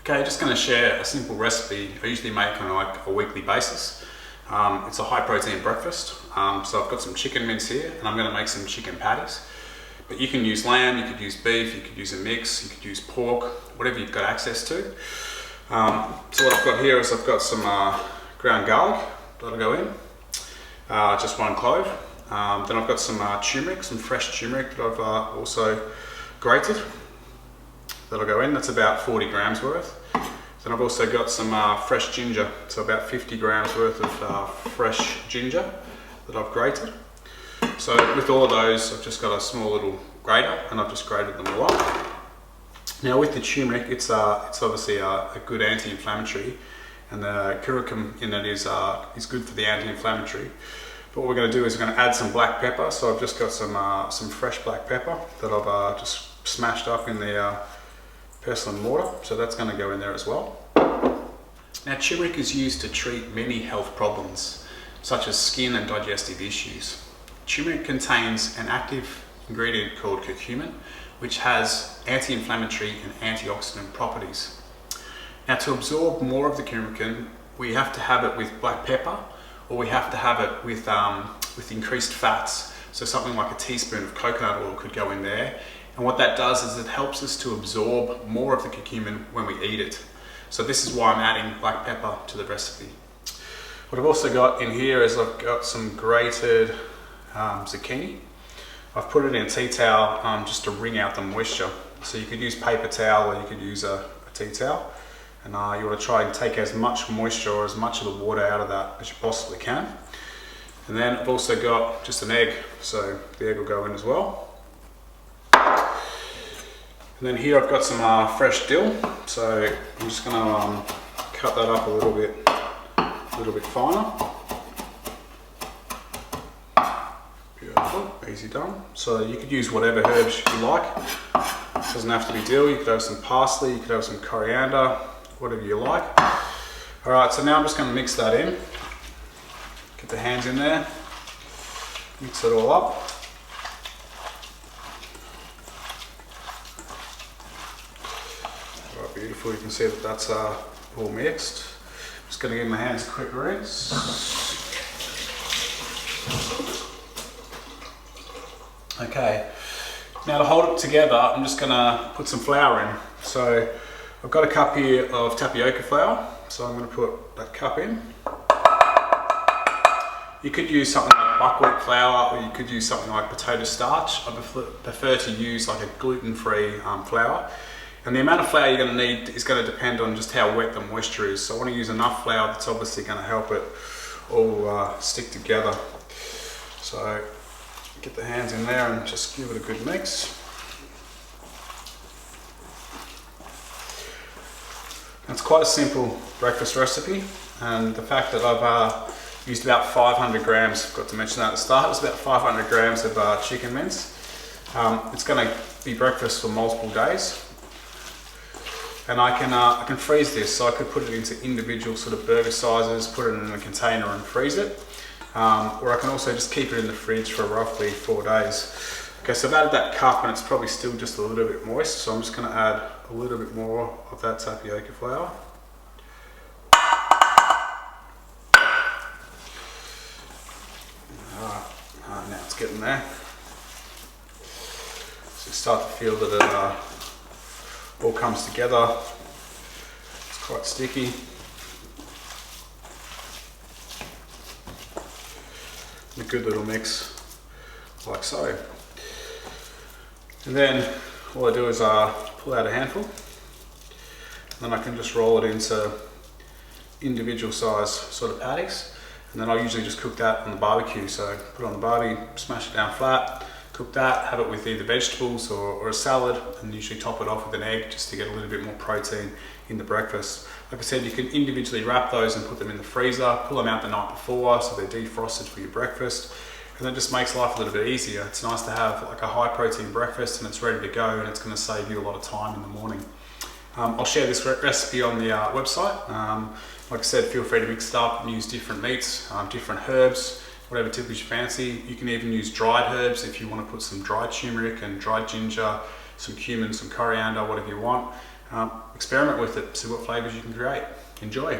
Okay, just going to share a simple recipe I usually make on like a weekly basis. It's a high protein breakfast. So I've got some chicken mince here and I'm going to make some chicken patties. But you can use lamb, you could use beef, you could use a mix, you could use pork, whatever you've got access to. So what I've got here is I've got some ground garlic that'll go in, just 1 clove. Then I've got some turmeric, some fresh turmeric that I've also grated. That'll go in, that's about 40 grams worth. Then I've also got some fresh ginger, so about 50 grams worth of fresh ginger that I've grated. So with all of those, I've just got a small little grater and I've just grated them all up. Now with the turmeric, it's obviously a good anti-inflammatory, and the curcumin in it is good for the anti-inflammatory. But what we're going to do is we're going to add some black pepper. So I've just got some fresh black pepper that I've just smashed up in the pestle and mortar, so that's going to go in there as well. Now turmeric is used to treat many health problems such as skin and digestive issues. Turmeric contains an active ingredient called curcumin, which has anti-inflammatory and antioxidant properties. Now to absorb more of the curcumin, we have to have it with black pepper, or we have to have it with increased fats. So something like a teaspoon of coconut oil could go in there. And what that does is it helps us to absorb more of the curcumin when we eat it. So this is why I'm adding black pepper to the recipe. What I've also got in here is I've got some grated zucchini. I've put it in a tea towel just to wring out the moisture. So you could use paper towel or you could use a tea towel. And you want to try and take as much moisture or as much of the water out of that as you possibly can. And then I've also got just an egg, so the egg will go in as well. And then here I've got some fresh dill, so I'm just going to cut that up a little bit finer. Beautiful, easy done. So you could use whatever herbs you like. It doesn't have to be dill. You could have some parsley, you could have some coriander, whatever you like. All right, so now I'm just going to mix that in. Get the hands in there, mix it all up. Beautiful, you can see that that's all mixed. Just going to give my hands a quick rinse. Okay, now to hold it together, I'm just going to put some flour in. So I've got a cup here of tapioca flour, so I'm going to put that cup in. You could use something like buckwheat flour, or you could use something like potato starch. I prefer to use like a gluten-free flour. And the amount of flour you're going to need is going to depend on just how wet the moisture is. So I want to use enough flour that's obviously going to help it all stick together. So get the hands in there and just give it a good mix. It's quite a simple breakfast recipe, and the fact that I've used about 500 grams, forgot to mention that at the start, it's about 500 grams of chicken mince. It's going to be breakfast for multiple days. And I can freeze this, so I could put it into individual sort of burger sizes, put it in a container and freeze it. Or I can also just keep it in the fridge for roughly 4 days. Okay, so I've added that cup and it's probably still just a little bit moist, so I'm just going to add a little bit more of that tapioca flour. Now it's getting there. So you start to feel that it all comes together. It's quite sticky. A good little mix, like so. And then all I do is pull out a handful, and then I can just roll it into individual size sort of patties. And then I'll usually just cook that on the barbecue. So put it on the barbie, smash it down flat, cook that, have it with either vegetables or a salad, and usually top it off with an egg just to get a little bit more protein in the breakfast. Like I said, you can individually wrap those and put them in the freezer, pull them out the night before so they're defrosted for your breakfast, and that just makes life a little bit easier. It's nice to have like a high protein breakfast and it's ready to go, and it's going to save you a lot of time in the morning. I'll share this recipe on the website. Like I said, feel free to mix it up and use different meats, different herbs, whatever tickles your fancy. You can even use dried herbs if you want to put some dried turmeric and dried ginger, some cumin, some coriander, whatever you want. Experiment with it, see what flavours you can create. Enjoy.